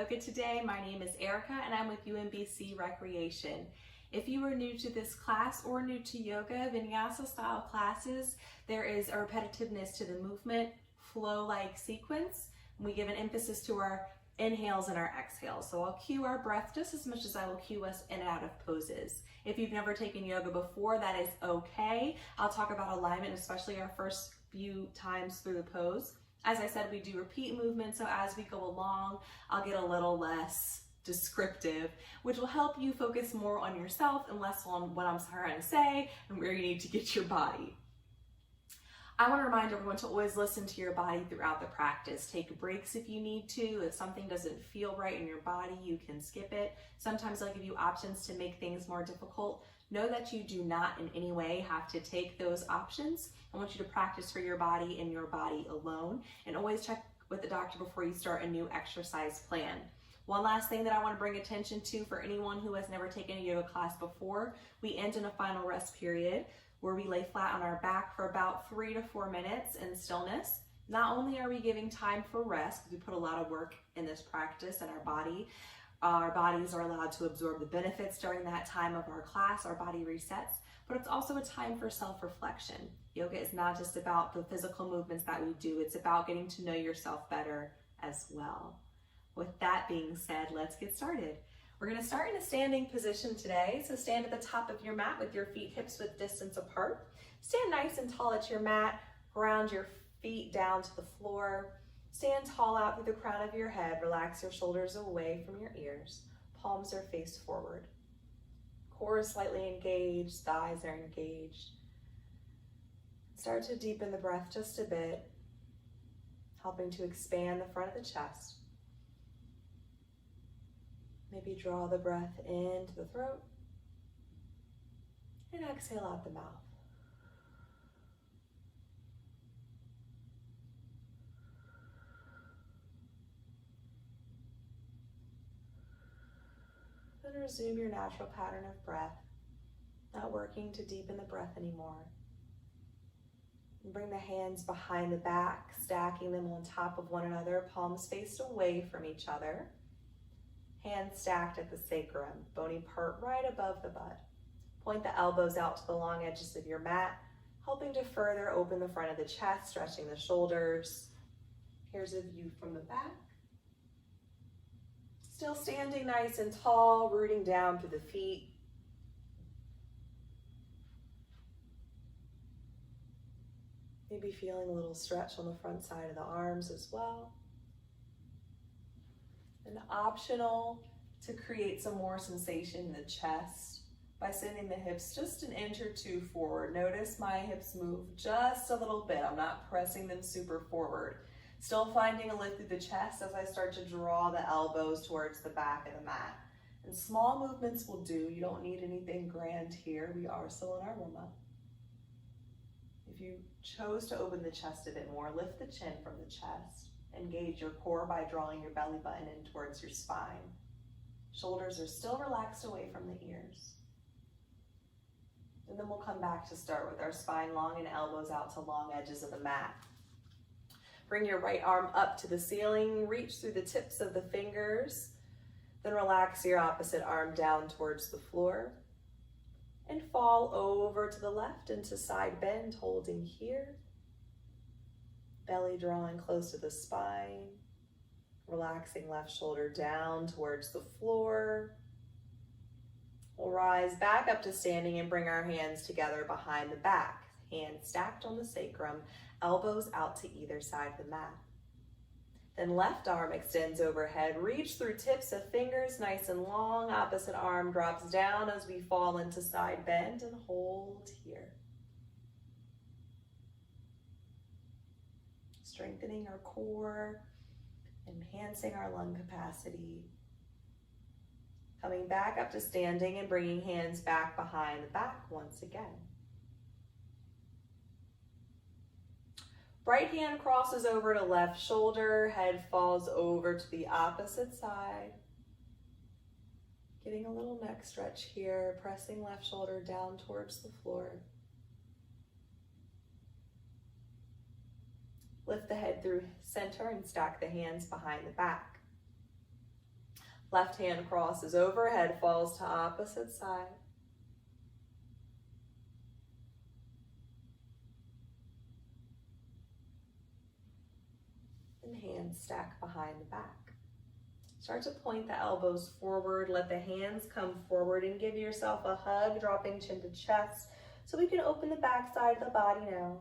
yoga today. My name is Erica and I'm with UMBC Recreation. If you are new to this class or new to yoga, Vinyasa style classes, there is a repetitiveness to the movement, flow-like sequence. We give an emphasis to our inhales and our exhales. So I'll cue our breath just as much as I will cue us in and out of poses. If you've never taken yoga before, that is okay. I'll talk about alignment, especially our first few times through the pose. As I said, we do repeat movements, so as we go along, I'll get a little less descriptive, which will help you focus more on yourself and less on what I'm trying to say and where you need to get your body. I want to remind everyone to always listen to your body throughout the practice. Take breaks if you need to. If something doesn't feel right in your body, you can skip it. Sometimes I'll give you options to make things more difficult. Know that you do not in any way have to take those options. I want you to practice for your body and your body alone, and always check with the doctor before you start a new exercise plan. One last thing that I want to bring attention to for anyone who has never taken a yoga class before, we end in a final rest period where we lay flat on our back for about 3 to 4 minutes in stillness. Not only are we giving time for rest, because we put a lot of work in this practice and our bodies are allowed to absorb the benefits during that time of our class, our body resets, but it's also a time for self-reflection. Yoga is not just about the physical movements that we do, it's about getting to know yourself better as well. With that being said, let's get started. We're going to start in a standing position today. So stand at the top of your mat with your feet hips width distance apart. Stand nice and tall at your mat, ground your feet down to the floor. Stand tall out through the crown of your head. Relax your shoulders away from your ears. Palms are faced forward. Core is slightly engaged, thighs are engaged. Start to deepen the breath just a bit, helping to expand the front of the chest. Maybe draw the breath into the throat and exhale out the mouth. Then resume your natural pattern of breath, not working to deepen the breath anymore. And bring the hands behind the back, stacking them on top of one another, palms faced away from each other. Hands stacked at the sacrum, bony part right above the butt. Point the elbows out to the long edges of your mat, helping to further open the front of the chest, stretching the shoulders. Here's a view from the back. Still standing nice and tall, rooting down through the feet. Maybe feeling a little stretch on the front side of the arms as well. And optional to create some more sensation in the chest by sending the hips just an inch or two forward. Notice my hips move just a little bit. I'm not pressing them super forward. Still finding a lift through the chest as I start to draw the elbows towards the back of the mat. And small movements will do. You don't need anything grand here. We are still in our warm-up. If you chose to open the chest a bit more, lift the chin from the chest. Engage your core by drawing your belly button in towards your spine. Shoulders are still relaxed away from the ears. And then we'll come back to start with our spine long and elbows out to long edges of the mat. Bring your right arm up to the ceiling, reach through the tips of the fingers, then relax your opposite arm down towards the floor and fall over to the left into side bend, holding here. Belly drawing close to the spine, relaxing left shoulder down towards the floor. We'll rise back up to standing and bring our hands together behind the back. Hands stacked on the sacrum, elbows out to either side of the mat. Then left arm extends overhead, reach through tips of fingers nice and long. Opposite arm drops down as we fall into side bend and hold here. Strengthening our core, enhancing our lung capacity. Coming back up to standing and bringing hands back behind the back once again. Right hand crosses over to left shoulder, head falls over to the opposite side. Getting a little neck stretch here, pressing left shoulder down towards the floor. Lift the head through center and stack the hands behind the back. Left hand crosses over, head falls to opposite side. And hands stack behind the back. Start to point the elbows forward, let the hands come forward and give yourself a hug, dropping chin to chest. So we can open the back side of the body now.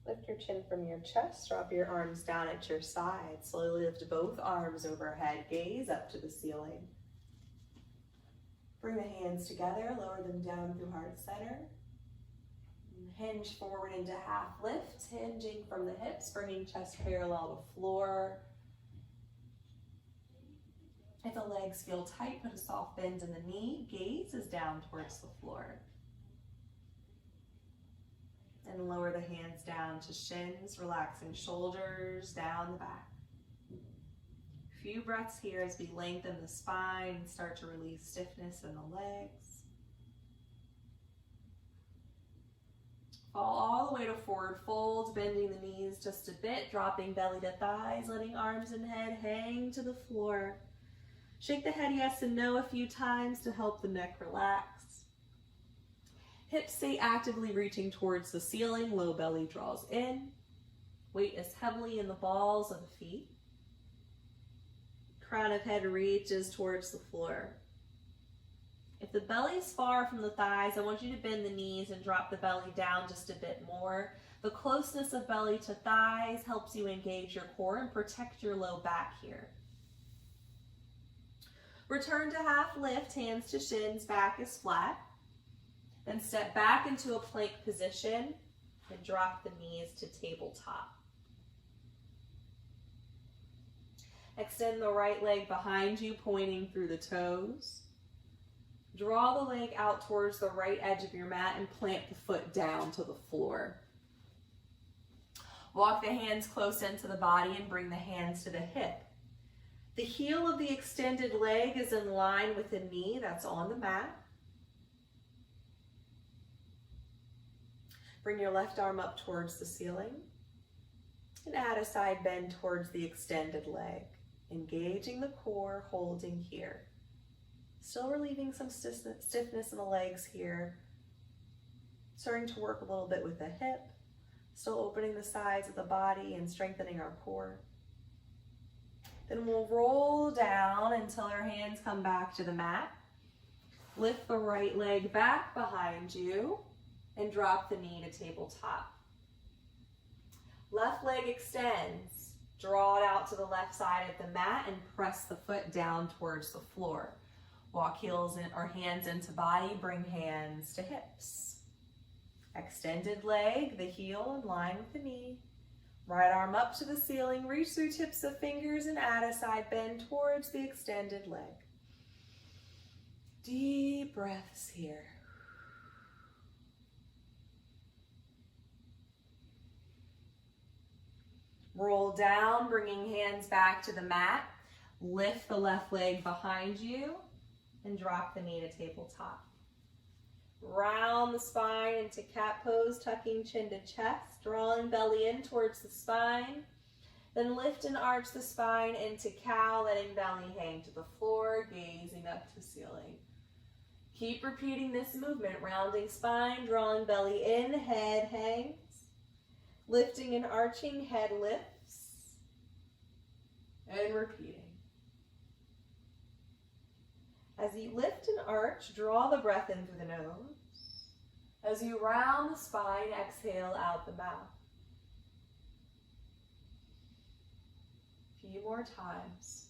Lift your chin from your chest, drop your arms down at your side. Slowly lift both arms overhead, gaze up to the ceiling. Bring the hands together, lower them down through heart center. Hinge forward into half lift, hinging from the hips, bringing chest parallel to floor. If the legs feel tight, put a soft bend in the knee, gaze is down towards the floor. And lower the hands down to shins, relaxing shoulders, down the back. A few breaths here as we lengthen the spine and start to release stiffness in the legs. Fall all the way to forward fold, bending the knees just a bit, dropping belly to thighs, letting arms and head hang to the floor. Shake the head yes and no a few times to help the neck relax. Hips stay actively reaching towards the ceiling, low belly draws in. Weight is heavily in the balls of the feet. Crown of head reaches towards the floor. If the belly is far from the thighs, I want you to bend the knees and drop the belly down just a bit more. The closeness of belly to thighs helps you engage your core and protect your low back here. Return to half lift, hands to shins, back is flat. Then step back into a plank position and drop the knees to tabletop. Extend the right leg behind you, pointing through the toes. Draw the leg out towards the right edge of your mat and plant the foot down to the floor. Walk the hands close into the body and bring the hands to the hip. The heel of the extended leg is in line with the knee that's on the mat. Bring your left arm up towards the ceiling and add a side bend towards the extended leg, engaging the core, holding here. Still relieving some stiffness in the legs here. Starting to work a little bit with the hip. Still opening the sides of the body and strengthening our core. Then we'll roll down until our hands come back to the mat. Lift the right leg back behind you and drop the knee to tabletop. Left leg extends. Draw it out to the left side of the mat and press the foot down towards the floor. Walk heels or hands into body, bring hands to hips. Extended leg, the heel in line with the knee. Right arm up to the ceiling, reach through tips of fingers and add a side bend towards the extended leg. Deep breaths here. Roll down, bringing hands back to the mat. Lift the left leg behind you and drop the knee to tabletop. Round the spine into cat pose, tucking chin to chest, drawing belly in towards the spine. Then lift and arch the spine into cow, letting belly hang to the floor, gazing up to ceiling. Keep repeating this movement, rounding spine, drawing belly in, head hangs. Lifting and arching, head lifts. And repeating. As you lift and arch, draw the breath in through the nose. As you round the spine, exhale out the mouth. A few more times.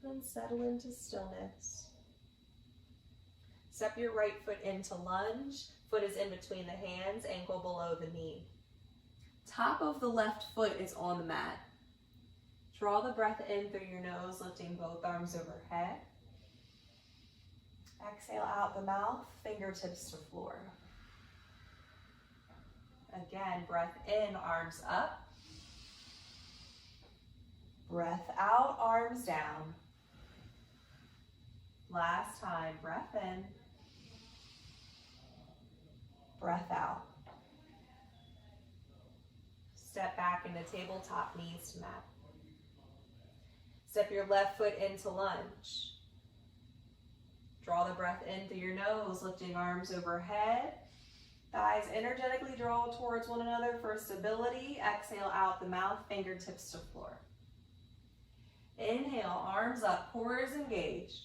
Then settle into stillness. Step your right foot into lunge. Foot is in between the hands, ankle below the knee. Top of the left foot is on the mat. Draw the breath in through your nose, lifting both arms overhead. Exhale out the mouth, fingertips to floor. Again, breath in, arms up. Breath out, arms down. Last time, breath in, breath out. Step back into tabletop, knees to mat. Step your left foot into lunge. Draw the breath in through your nose, lifting arms overhead. Thighs energetically draw towards one another for stability. Exhale out the mouth, fingertips to floor. Inhale, arms up, cores engaged.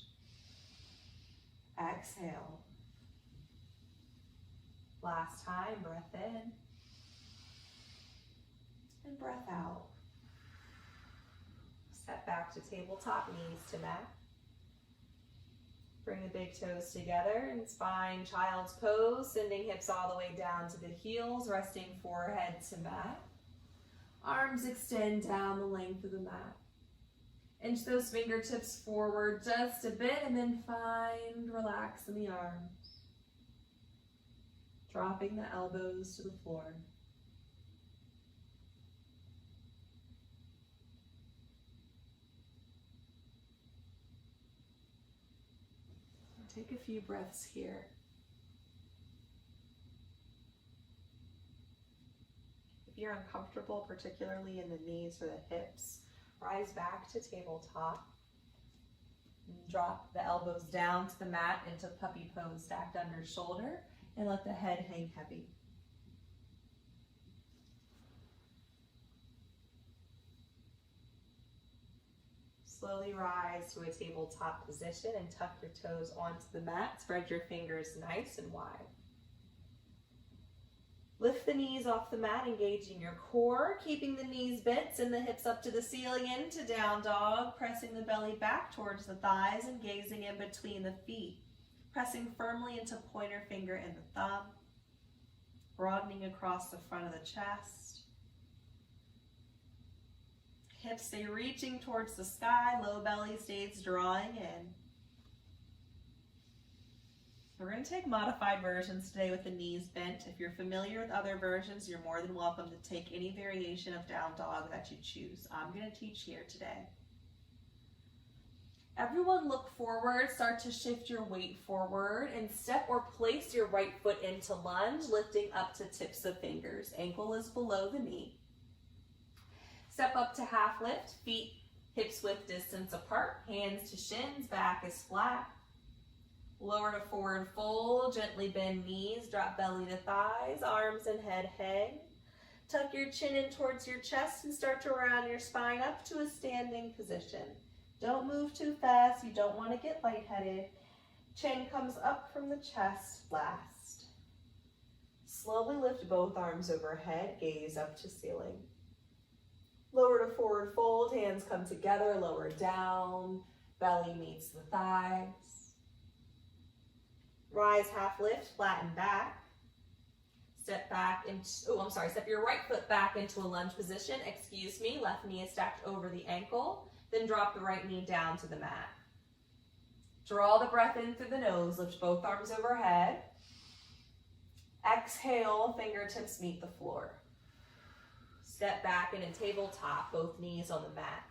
Exhale. Last time, breath in and breath out. Step back to tabletop, knees to mat. Bring the big toes together in spine child's pose, sending hips all the way down to the heels, resting forehead to mat. Arms extend down the length of the mat. Inch those fingertips forward just a bit and then find relax in the arms. Dropping the elbows to the floor. Take a few breaths here. If you're uncomfortable, particularly in the knees or the hips, rise back to tabletop. Drop the elbows down to the mat into puppy pose, stacked under shoulder, and let the head hang heavy. Slowly rise to a tabletop position and tuck your toes onto the mat. Spread your fingers nice and wide. Lift the knees off the mat, engaging your core, keeping the knees bent, send the hips up to the ceiling into down dog, pressing the belly back towards the thighs and gazing in between the feet. Pressing firmly into pointer finger and the thumb, broadening across the front of the chest. Hips stay reaching towards the sky, low belly stays drawing in. We're going to take modified versions today with the knees bent. If you're familiar with other versions, you're more than welcome to take any variation of down dog that you choose. I'm going to teach here today. Everyone look forward, start to shift your weight forward and step or place your right foot into lunge, lifting up to tips of fingers. Ankle is below the knee. Step up to half lift, feet hips width distance apart, hands to shins, back is flat. Lower to forward fold, gently bend knees, drop belly to thighs, arms and head hang. Tuck your chin in towards your chest and start to round your spine up to a standing position. Don't move too fast, you don't want to get lightheaded. Chin comes up from the chest last. Slowly lift both arms overhead, gaze up to ceiling. Lower to forward fold, hands come together, lower down, belly meets the thighs. Rise half lift, flatten back. Step back into, step your right foot back into a lunge position, left knee is stacked over the ankle, then drop the right knee down to the mat. Draw the breath in through the nose, lift both arms overhead. Exhale, fingertips meet the floor. Step back in a tabletop, both knees on the mat.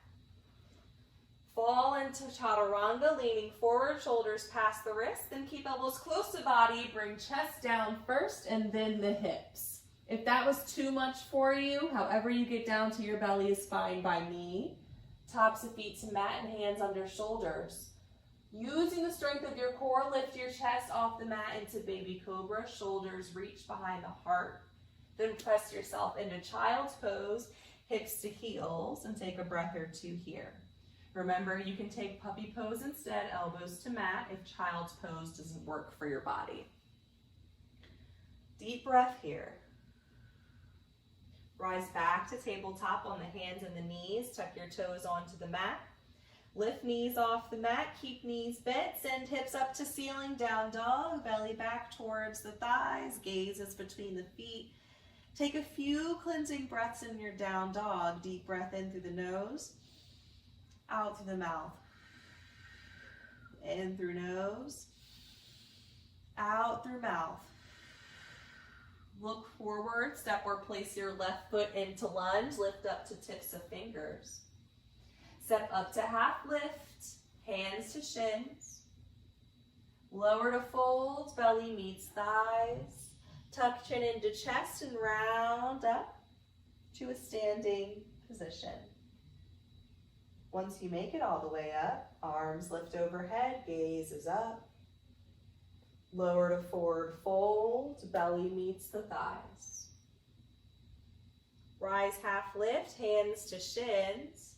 Fall into chaturanga, leaning forward, shoulders past the wrists, then keep elbows close to body, bring chest down first and then the hips. If that was too much for you, however you get down to your belly is fine by me. Tops of feet to mat and hands under shoulders. Using the strength of your core, lift your chest off the mat into baby cobra, shoulders reach behind the heart. Then press yourself into child's pose, hips to heels, and take a breath or two here. Remember, you can take puppy pose instead, elbows to mat, if child's pose doesn't work for your body. Deep breath here. Rise back to tabletop on the hands and the knees, tuck your toes onto the mat. Lift knees off the mat, keep knees bent, send hips up to ceiling, down dog, belly back towards the thighs, gaze is between the feet. Take a few cleansing breaths in your down dog. Deep breath in through the nose, out through the mouth. In through nose, out through mouth. Look forward, step or place your left foot into lunge, lift up to tips of fingers. Step up to half lift, hands to shins. Lower to fold, belly meets thighs. Tuck chin into chest and round up to a standing position. Once you make it all the way up, arms lift overhead, gaze is up. Lower to forward fold, belly meets the thighs. Rise half lift, hands to shins.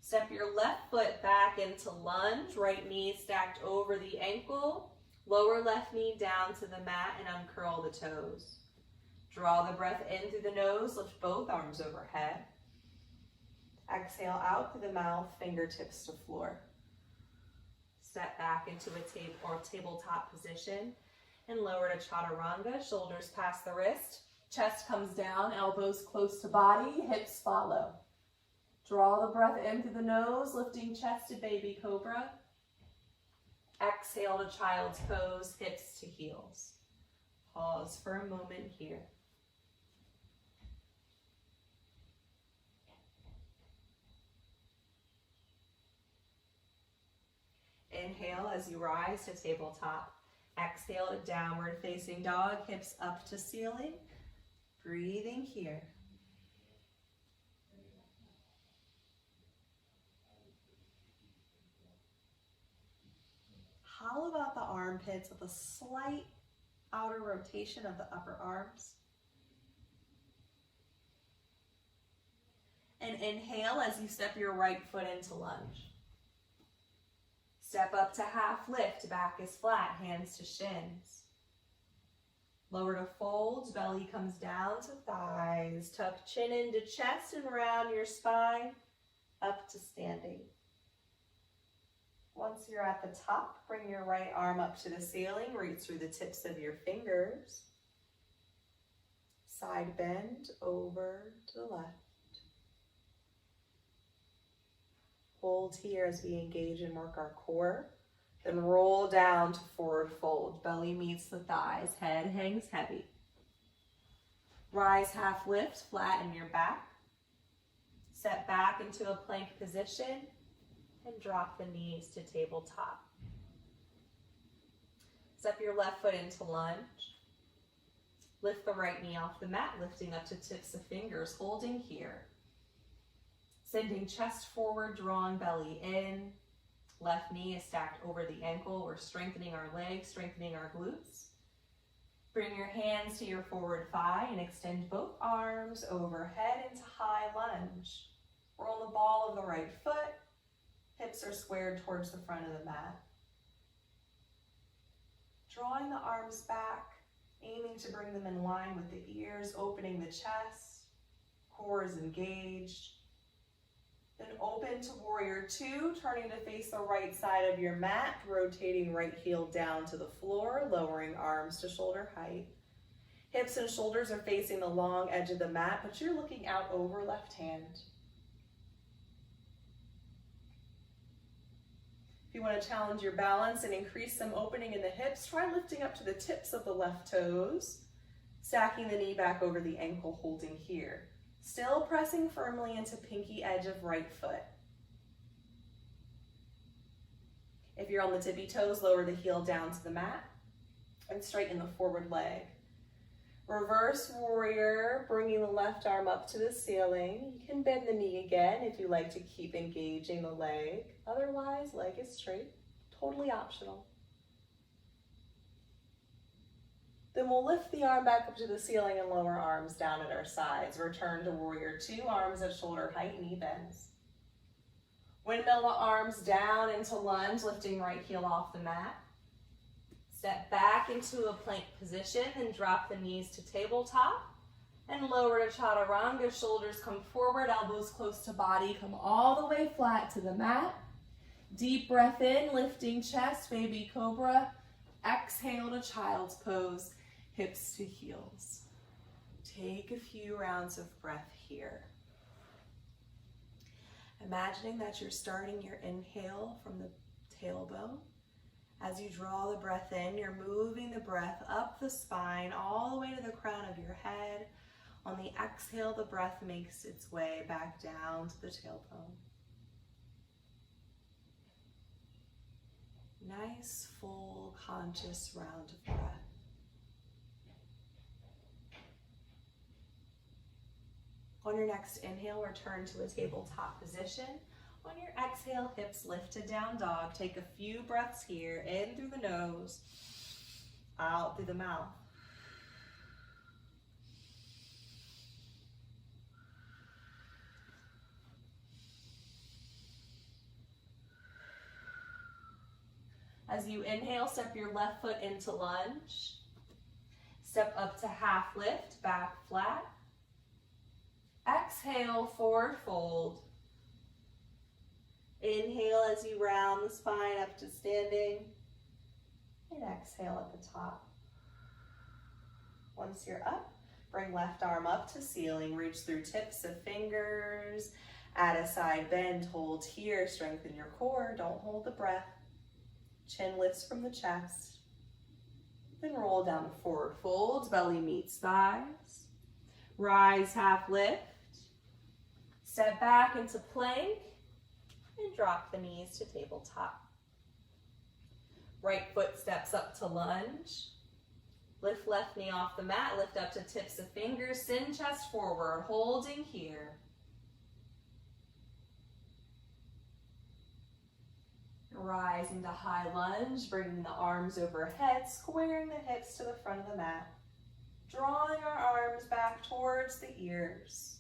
Step your left foot back into lunge, right knee stacked over the ankle. Lower left knee down to the mat and uncurl the toes. Draw the breath in through the nose, lift both arms overhead. Exhale out through the mouth, fingertips to floor. Step back into a tabletop position and lower to chaturanga, shoulders past the wrist. Chest comes down, elbows close to body, hips follow. Draw the breath in through the nose, lifting chest to baby cobra. Exhale to child's pose, hips to heels. Pause for a moment here. Inhale as you rise to tabletop. Exhale to downward facing dog, hips up to ceiling. Breathing here. Hollow out the armpits with a slight outer rotation of the upper arms. And inhale as you step your right foot into lunge. Step up to half lift, back is flat, hands to shins. Lower to fold, belly comes down to thighs. Tuck chin into chest and round your spine, up to standing. Once you're at the top, bring your right arm up to the ceiling, reach through the tips of your fingers. Side bend over to the left. Hold here as we engage and work our core. Then roll down to forward fold. Belly meets the thighs, head hangs heavy. Rise half lift, flatten your back. Step back into a plank position and drop the knees to tabletop. Step your left foot into lunge. Lift the right knee off the mat, lifting up to tips of fingers, holding here. Sending chest forward, drawing belly in. Left knee is stacked over the ankle. We're strengthening our legs, strengthening our glutes. Bring your hands to your forward thigh and extend both arms overhead into high lunge. Roll the ball of the right foot. Hips are squared towards the front of the mat. Drawing the arms back, aiming to bring them in line with the ears, opening the chest. Core is engaged. Then open to warrior two, turning to face the right side of your mat, rotating right heel down to the floor, lowering arms to shoulder height. Hips and shoulders are facing the long edge of the mat, but you're looking out over left hand. If you want to challenge your balance and increase some opening in the hips, try lifting up to the tips of the left toes, stacking the knee back over the ankle, holding here. Still pressing firmly into pinky edge of right foot. If you're on the tippy toes, lower the heel down to the mat and straighten the forward leg. Reverse warrior, bringing the left arm up to the ceiling. You can bend the knee again if you like to keep engaging the leg. Otherwise, leg is straight, totally optional. Then we'll lift the arm back up to the ceiling and lower arms down at our sides. Return to warrior two, arms at shoulder height, knee bends. Windmill the arms down into lunge, lifting right heel off the mat. Step back into a plank position and drop the knees to tabletop. And lower to chaturanga, shoulders come forward, elbows close to body, come all the way flat to the mat. Deep breath in, lifting chest, baby cobra. Exhale to child's pose, hips to heels. Take a few rounds of breath here. Imagining that you're starting your inhale from the tailbone. As you draw the breath in, you're moving the breath up the spine all the way to the crown of your head. On the exhale, the breath makes its way back down to the tailbone. Nice, full, conscious round of breath. On your next inhale, return to a tabletop position. On your exhale, hips lift to down dog. Take a few breaths here, in through the nose, out through the mouth. As you inhale, step your left foot into lunge. Step up to half lift, back flat. Exhale, forward fold. Inhale as you round the spine up to standing. And exhale at the top. Once you're up, bring left arm up to ceiling. Reach through tips of fingers. Add a side bend. Hold here. Strengthen your core. Don't hold the breath. Chin lifts from the chest. Then roll down to forward folds. Belly meets thighs. Rise, half lift. Step back into plank. And drop the knees to tabletop. Right foot steps up to lunge. Lift left knee off the mat. Lift up to tips of fingers. Send chest forward. Holding here. Rising to high lunge, bringing the arms overhead, squaring the hips to the front of the mat. Drawing our arms back towards the ears.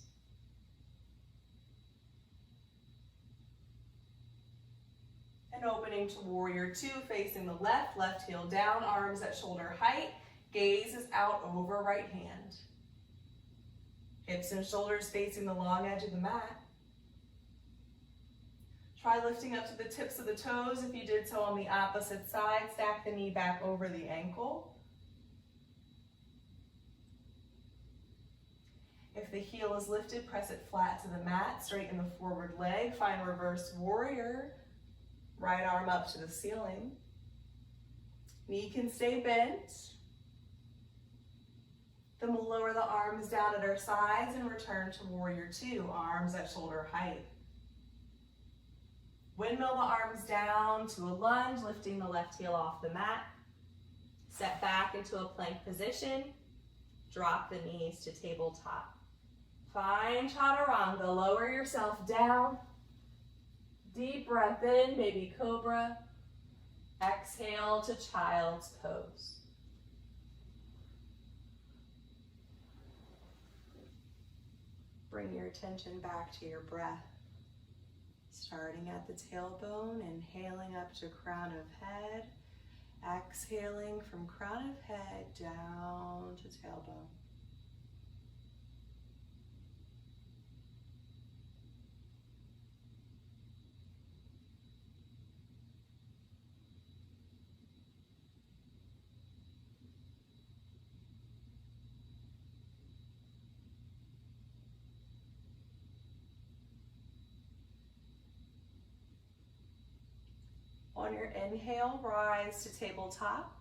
And opening to warrior two, facing the left, left heel down, arms at shoulder height, gaze is out over right hand. Hips and shoulders facing the long edge of the mat. Try lifting up to the tips of the toes. If you did so on the opposite side, stack the knee back over the ankle. If the heel is lifted, press it flat to the mat, straighten the forward leg, find reverse warrior. Right arm up to the ceiling. Knee can stay bent. Then we'll lower the arms down at our sides and return to warrior two, arms at shoulder height. Windmill the arms down to a lunge, lifting the left heel off the mat. Step back into a plank position. Drop the knees to tabletop. Find chaturanga, lower yourself down. Deep breath in, baby cobra. Exhale to child's pose. Bring your attention back to your breath. Starting at the tailbone, inhaling up to crown of head. Exhaling from crown of head down to tailbone. On your inhale, rise to tabletop.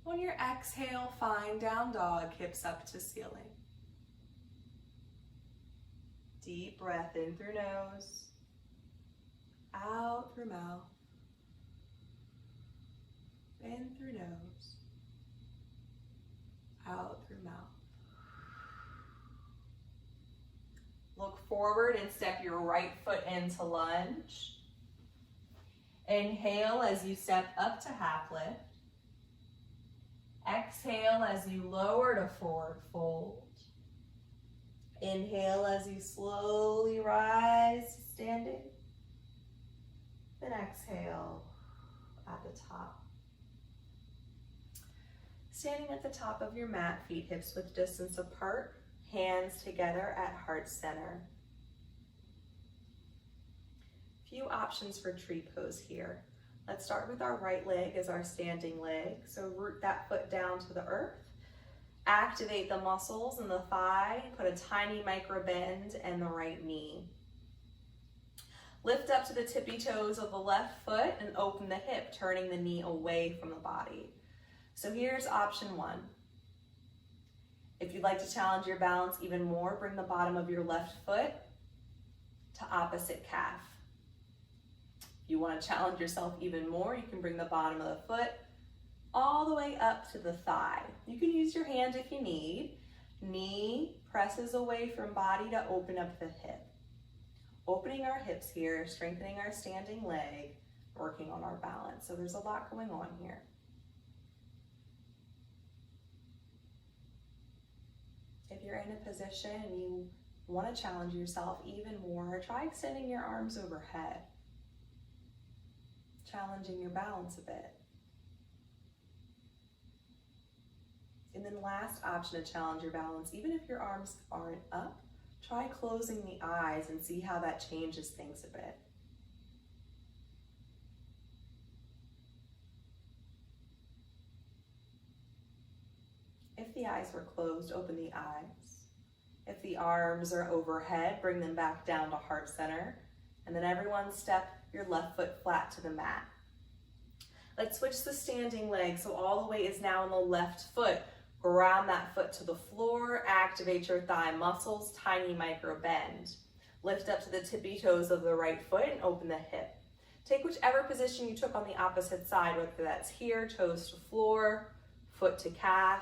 On your exhale, find down dog, hips up to ceiling. Deep breath in through nose, out through mouth, in through nose, out through mouth. Look forward and step your right foot into lunge. Inhale as you step up to half lift. Exhale as you lower to forward fold. Inhale as you slowly rise to standing. Then exhale at the top. Standing at the top of your mat, feet hips width distance apart, hands together at heart center. Few options for tree pose here. Let's start with our right leg as our standing leg. So root that foot down to the earth. Activate the muscles in the thigh. Put a tiny micro bend in the right knee. Lift up to the tippy toes of the left foot and open the hip, turning the knee away from the body. So here's option one. If you'd like to challenge your balance even more, bring the bottom of your left foot to opposite calf. If you want to challenge yourself even more, you can bring the bottom of the foot all the way up to the thigh. You can use your hand if you need. Knee presses away from body to open up the hip. Opening our hips here, strengthening our standing leg, working on our balance. So there's a lot going on here. If you're in a position and you want to challenge yourself even more, try extending your arms overhead, challenging your balance a bit. And then last option to challenge your balance, even if your arms aren't up, try closing the eyes and see how that changes things a bit. If the eyes were closed, open the eyes. If the arms are overhead, bring them back down to heart center. And then everyone step your left foot flat to the mat. Let's switch the standing leg. So all the weight is now on the left foot. Ground that foot to the floor, activate your thigh muscles, tiny micro bend. Lift up to the tippy toes of the right foot and open the hip. Take whichever position you took on the opposite side, whether that's here, toes to floor, foot to calf,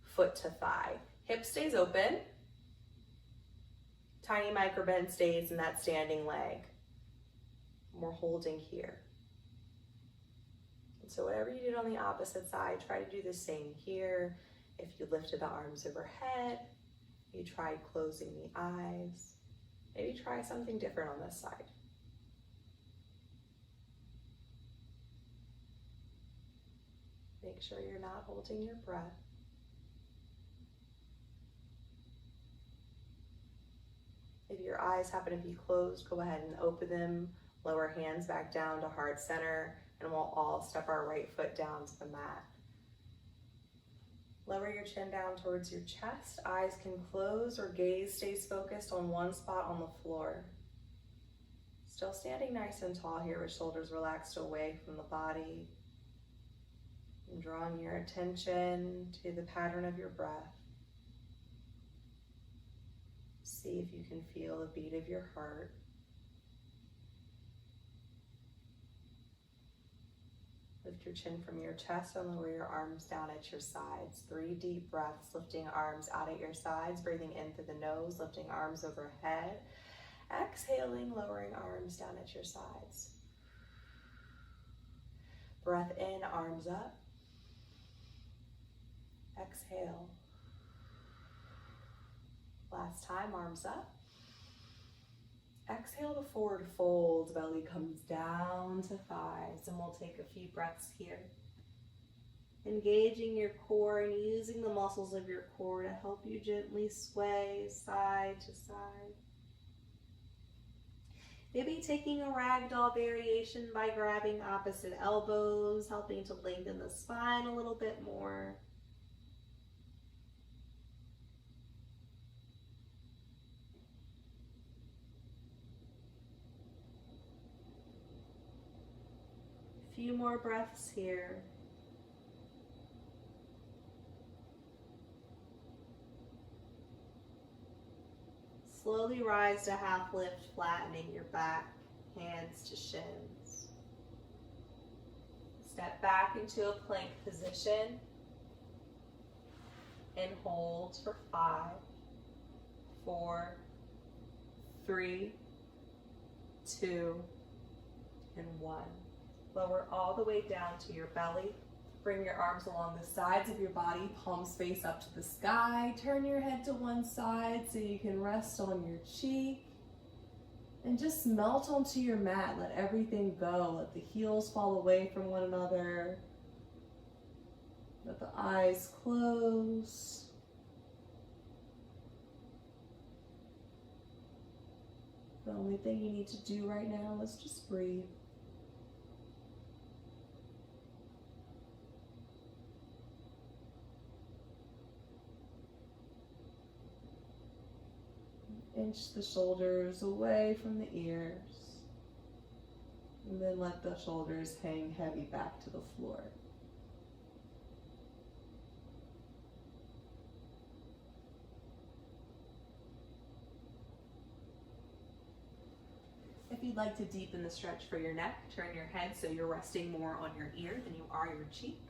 foot to thigh. Hip stays open. Tiny micro bend stays in that standing leg. We're holding here. So whatever you did on the opposite side, try to do the same here. If you lifted the arms overhead, you tried closing the eyes, maybe try something different on this side. Make sure you're not holding your breath. If your eyes happen to be closed, go ahead and open them, lower hands back down to heart center, and we'll all step our right foot down to the mat. Lower your chin down towards your chest. Eyes can close or gaze stays focused on one spot on the floor. Still standing nice and tall here with shoulders relaxed away from the body. And drawing your attention to the pattern of your breath. See if you can feel the beat of your heart. Lift your chin from your chest and lower your arms down at your sides. 3 deep breaths, lifting arms out at your sides, breathing in through the nose, lifting arms overhead. Exhaling, lowering arms down at your sides. Breath in, arms up. Exhale. Last time, arms up. Exhale to forward fold, belly comes down to thighs, and we'll take a few breaths here. Engaging your core and using the muscles of your core to help you gently sway side to side. Maybe taking a ragdoll variation by grabbing opposite elbows, helping to lengthen the spine a little bit more. Few more breaths here. Slowly rise to half lift, flattening your back, hands to shins. Step back into a plank position and hold for 5, 4, 3, 2, and 1. Lower all the way down to your belly. Bring your arms along the sides of your body, palms face up to the sky. Turn your head to one side so you can rest on your cheek. And just melt onto your mat. Let everything go. Let the heels fall away from one another. Let the eyes close. The only thing you need to do right now is just breathe. Inch the shoulders away from the ears, and then let the shoulders hang heavy back to the floor. If you'd like to deepen the stretch for your neck, turn your head so you're resting more on your ear than you are your cheek.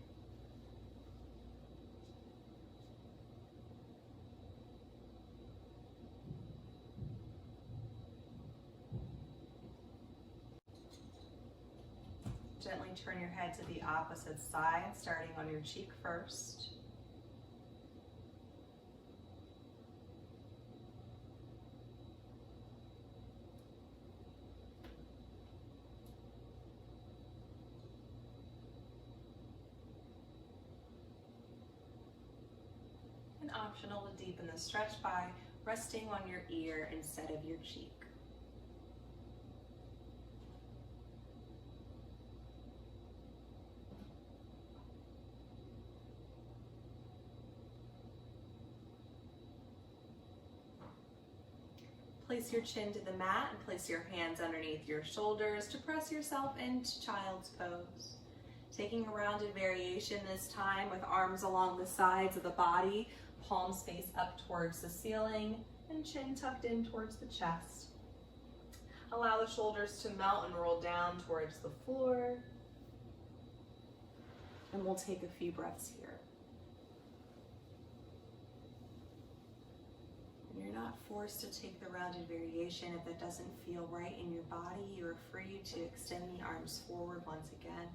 Gently turn your head to the opposite side, starting on your cheek first. And optional to deepen the stretch by resting on your ear instead of your cheek. Place your chin to the mat and place your hands underneath your shoulders to press yourself into child's pose. Taking a rounded variation this time with arms along the sides of the body, palms face up towards the ceiling, and chin tucked in towards the chest. Allow the shoulders to melt and roll down towards the floor. And we'll take a few breaths here. You're not forced to take the rounded variation. If that doesn't feel right in your body, you're free to extend the arms forward once again.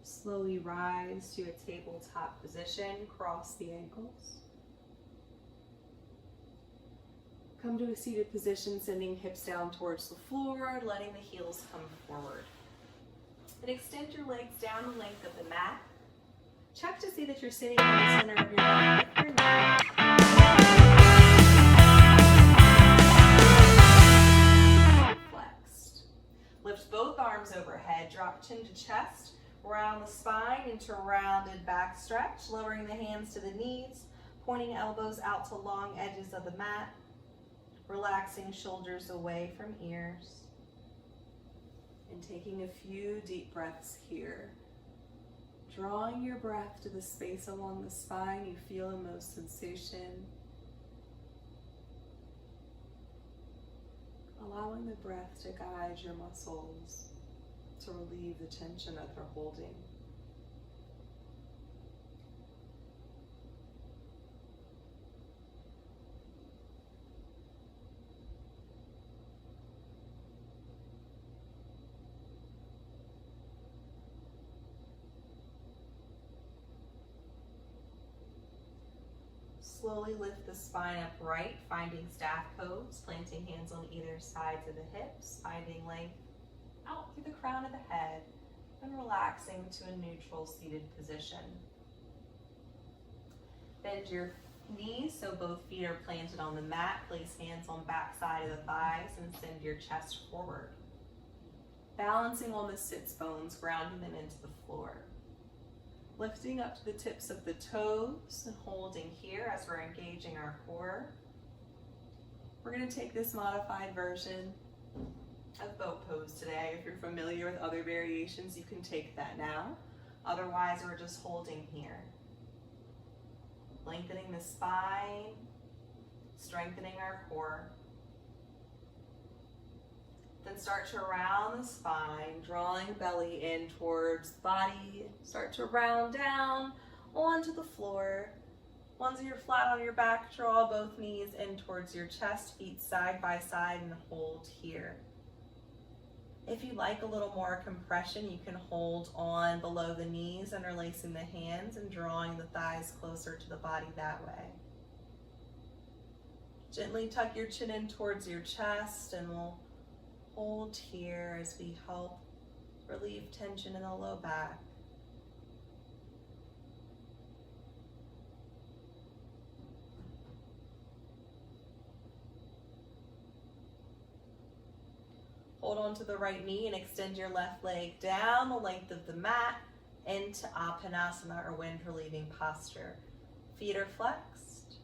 Slowly rise to a tabletop position, cross the ankles. Come to a seated position, sending hips down towards the floor, letting the heels come forward. And extend your legs down the length of the mat. Check to see that you're sitting in the center of your mat if you're not. Flexed. Lift both arms overhead, drop chin to chest, round the spine into rounded back stretch, lowering the hands to the knees, pointing elbows out to long edges of the mat. Relaxing shoulders away from ears. And taking a few deep breaths here. Drawing your breath to the space along the spine you feel the most sensation. Allowing the breath to guide your muscles to relieve the tension that they're holding. Slowly lift the spine upright, finding staff pose, planting hands on either sides of the hips, finding length out through the crown of the head, and relaxing to a neutral seated position. Bend your knees so both feet are planted on the mat. Place hands on back side of the thighs and send your chest forward. Balancing on the sits bones, grounding them into the floor. Lifting up to the tips of the toes and holding here as we're engaging our core. We're going to take this modified version of boat pose today. If you're familiar with other variations, you can take that now. Otherwise, we're just holding here. Lengthening the spine, strengthening our core. Then start to round the spine, drawing belly in towards the body. Start to round down onto the floor. Once you're flat on your back, draw both knees in towards your chest, feet side by side, and hold here. If you like a little more compression, you can hold on below the knees, interlacing the hands and drawing the thighs closer to the body that way. Gently tuck your chin in towards your chest, and we'll hold here as we help relieve tension in the low back. Hold on to the right knee and extend your left leg down the length of the mat into Apanasana, or wind relieving posture. Feet are flexed.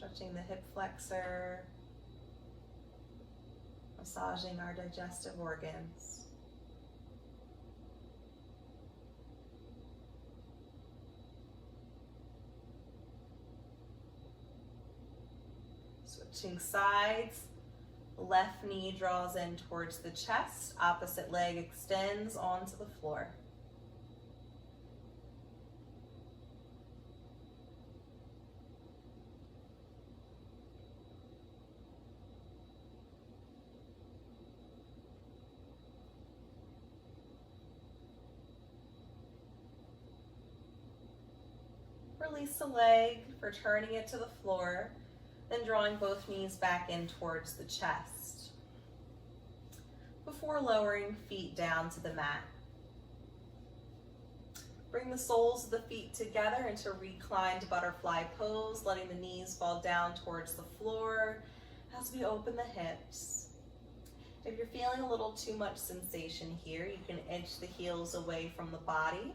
Stretching the hip flexor, massaging our digestive organs. Switching sides, left knee draws in towards the chest, opposite leg extends onto the floor. Release the leg for turning it to the floor, then drawing both knees back in towards the chest before lowering feet down to the mat. Bring the soles of the feet together into reclined butterfly pose, letting the knees fall down towards the floor as we open the hips. If you're feeling a little too much sensation here, you can edge the heels away from the body.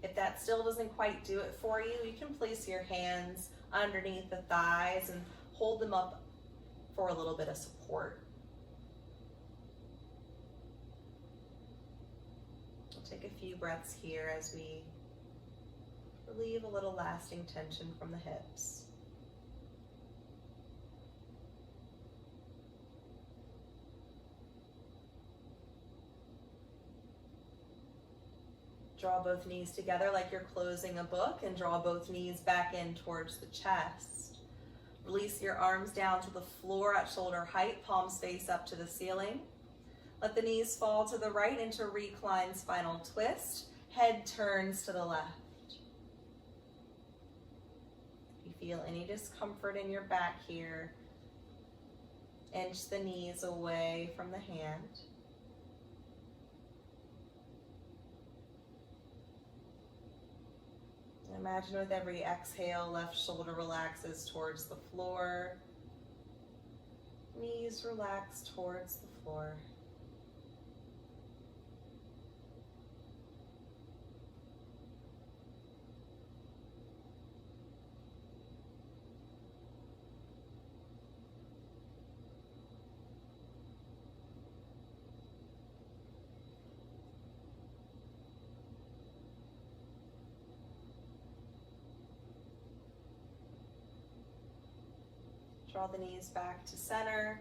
If that still doesn't quite do it for you, you can place your hands underneath the thighs and hold them up for a little bit of support. We'll take a few breaths here as we relieve a little lasting tension from the hips. Draw both knees together like you're closing a book and draw both knees back in towards the chest. Release your arms down to the floor at shoulder height, palms face up to the ceiling. Let the knees fall to the right into reclined spinal twist. Head turns to the left. If you feel any discomfort in your back here, inch the knees away from the hand. Imagine with every exhale, left shoulder relaxes towards the floor. Knees relax towards the floor. Draw the knees back to center.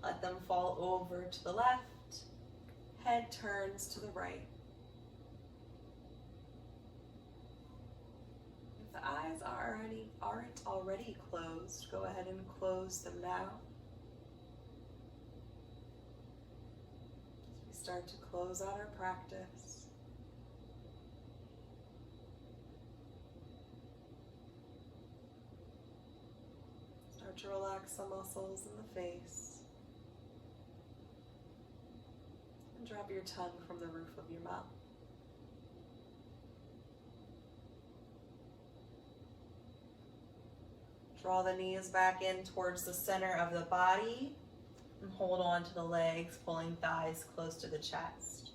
Let them fall over to the left. Head turns to the right. If the eyes aren't already closed, go ahead and close them now. As we start to close out our practice. Start to relax the muscles in the face. And drop your tongue from the roof of your mouth. Draw the knees back in towards the center of the body and hold on to the legs, pulling thighs close to the chest.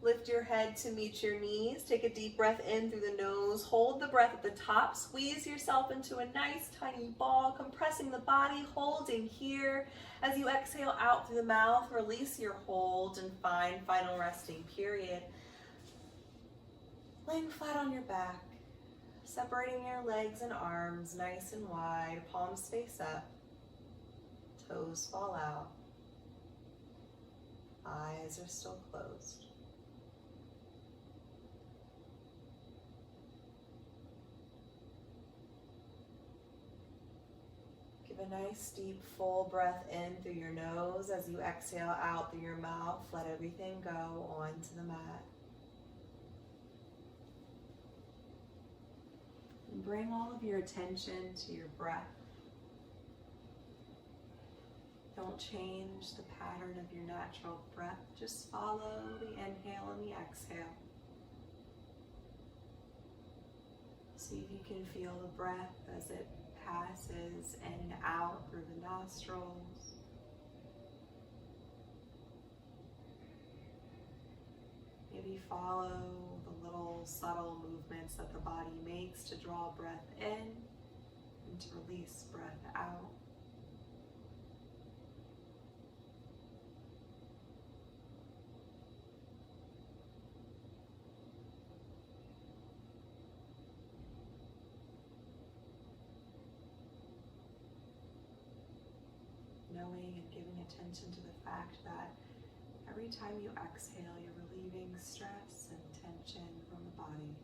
Lift your head to meet your knees. Take a deep breath in through the nose. Hold the breath at the top. Squeeze yourself into a nice tiny ball, compressing the body, holding here. As you exhale out through the mouth, release your hold and find final resting period. Laying flat on your back, separating your legs and arms nice and wide, palms face up, toes fall out, eyes are still closed. Give a nice deep full breath in through your nose. As you exhale out through your mouth, let everything go onto the mat. And bring all of your attention to your breath. Don't change the pattern of your natural breath. Just follow the inhale and the exhale. See if you can feel the breath as it passes in and out through the nostrils. Maybe follow the little subtle movements that the body makes to draw breath in and to release breath out. Knowing and giving attention to the fact that every time you exhale, you're relieving stress and tension from the body.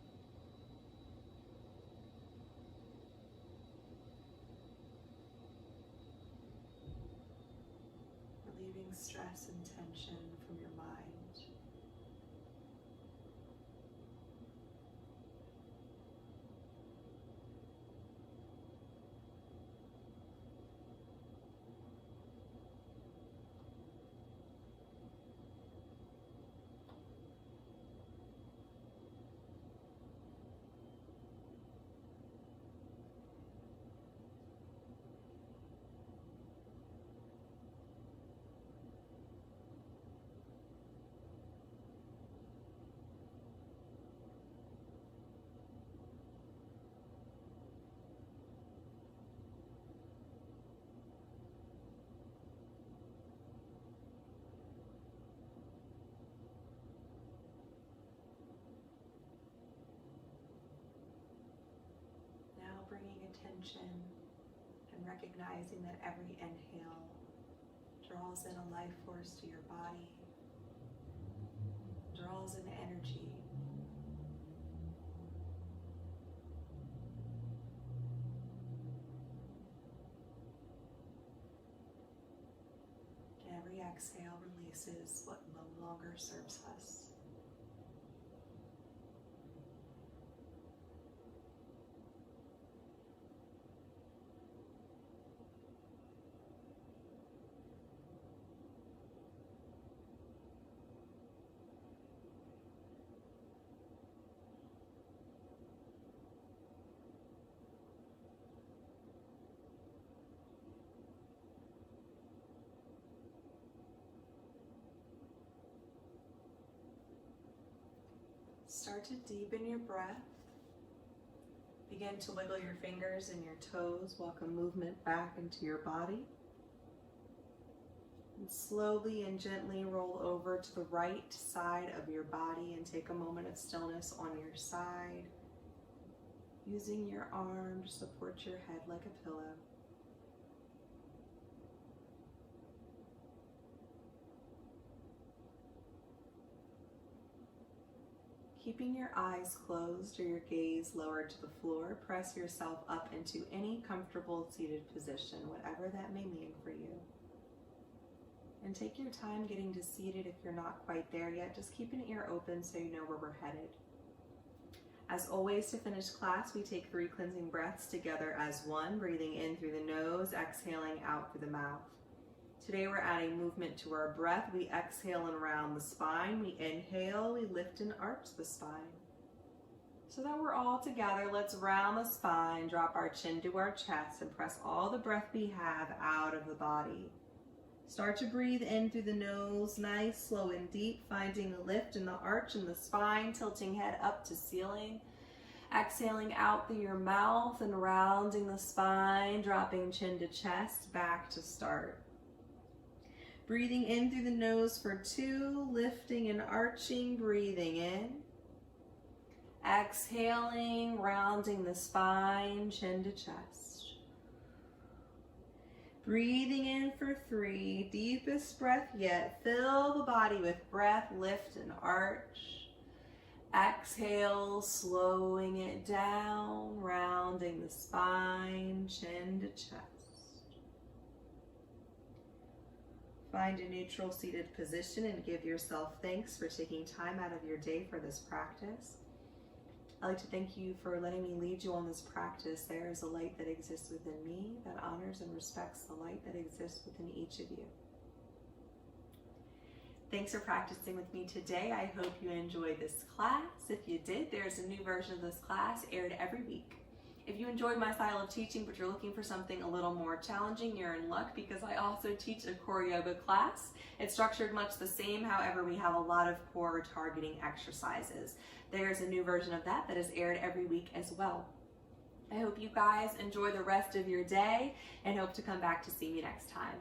Relieving stress and tension from your mind. Bringing attention and recognizing that every inhale draws in a life force to your body, draws in energy. And every exhale releases what no longer serves us. Start to deepen your breath. Begin to wiggle your fingers and your toes. Welcome movement back into your body. And slowly and gently roll over to the right side of your body and take a moment of stillness on your side, using your arm to support your head like a pillow. Keeping your eyes closed or your gaze lowered to the floor, press yourself up into any comfortable seated position, whatever that may mean for you. And take your time getting to seated if you're not quite there yet. Just keep an ear open so you know where we're headed. As always, to finish class, we take 3 cleansing breaths together as one, breathing in through the nose, exhaling out through the mouth. Today we're adding movement to our breath. We exhale and round the spine. We inhale, we lift and arch the spine. So that we're all together, let's round the spine, drop our chin to our chest, and press all the breath we have out of the body. Start to breathe in through the nose, nice, slow and deep, finding the lift and the arch in the spine, tilting head up to ceiling. Exhaling out through your mouth and rounding the spine, dropping chin to chest, back to start. Breathing in through the nose for 2, lifting and arching, breathing in. Exhaling, rounding the spine, chin to chest. Breathing in for 3, deepest breath yet. Fill the body with breath, lift and arch. Exhale, slowing it down, rounding the spine, chin to chest. Find a neutral seated position and give yourself thanks for taking time out of your day for this practice. I'd like to thank you for letting me lead you on this practice. There is a light that exists within me that honors and respects the light that exists within each of you. Thanks for practicing with me today. I hope you enjoyed this class. If you did, there's a new version of this class aired every week. If you enjoyed my style of teaching, but you're looking for something a little more challenging, you're in luck because I also teach a core yoga class. It's structured much the same, however, we have a lot of core targeting exercises. There's a new version of that is aired every week as well. I hope you guys enjoy the rest of your day and hope to come back to see me next time.